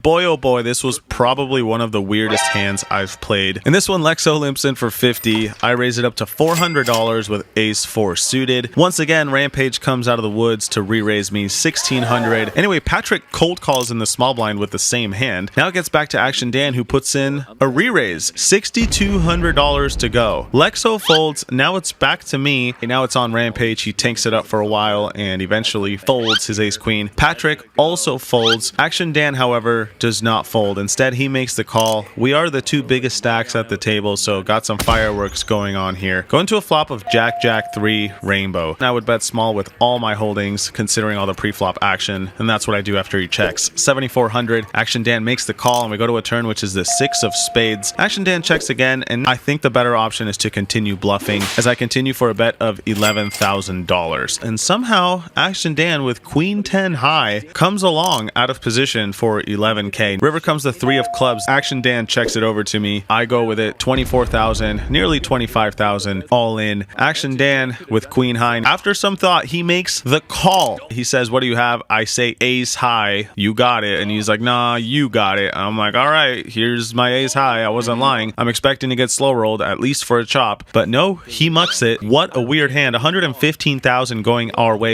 Boy, oh boy, this was probably one of the weirdest hands I've played. In this one, Lexo limps in for 50. I raise it up to $400 with ace 4 suited. Once again, Rampage comes out of the woods to re-raise me 1600. Anyway, Patrick cold calls in the small blind with the same hand. Now it gets back to Action Dan, who puts in a re-raise, $6,200 to go. Lexo folds. Now it's back to me. Now it's on Rampage. He tanks it up for a while and eventually folds his ace queen. Patrick also folds. Action Dan, however, does not fold. Instead, he makes the call. We are the two biggest stacks at the table, so got some fireworks going on here. Going to a flop of Jack, Jack 3, Rainbow. I would bet small with all my holdings, considering all the pre-flop action, and that's what I do after he checks. 7,400. Action Dan makes the call, and we go to a turn, which is the 6 of spades. Action Dan checks again, and I think the better option is to continue bluffing, as I continue for a bet of $11,000. And somehow, Action Dan with Queen 10 high comes along out of position for 11K. River comes the 3 of clubs. Action Dan checks it over to me. I go with it. 24,000, nearly 25,000, all in. Action Dan with Queen high. After some thought, he makes the call. He says, "What do you have?" I say, "Ace high." "You got it." And he's like, "Nah, you got it." I'm like, "All right, here's my ace high." I wasn't lying. I'm expecting to get slow rolled, at least for a chop. But no, he mucks it. What a weird hand. 115,000 going our way.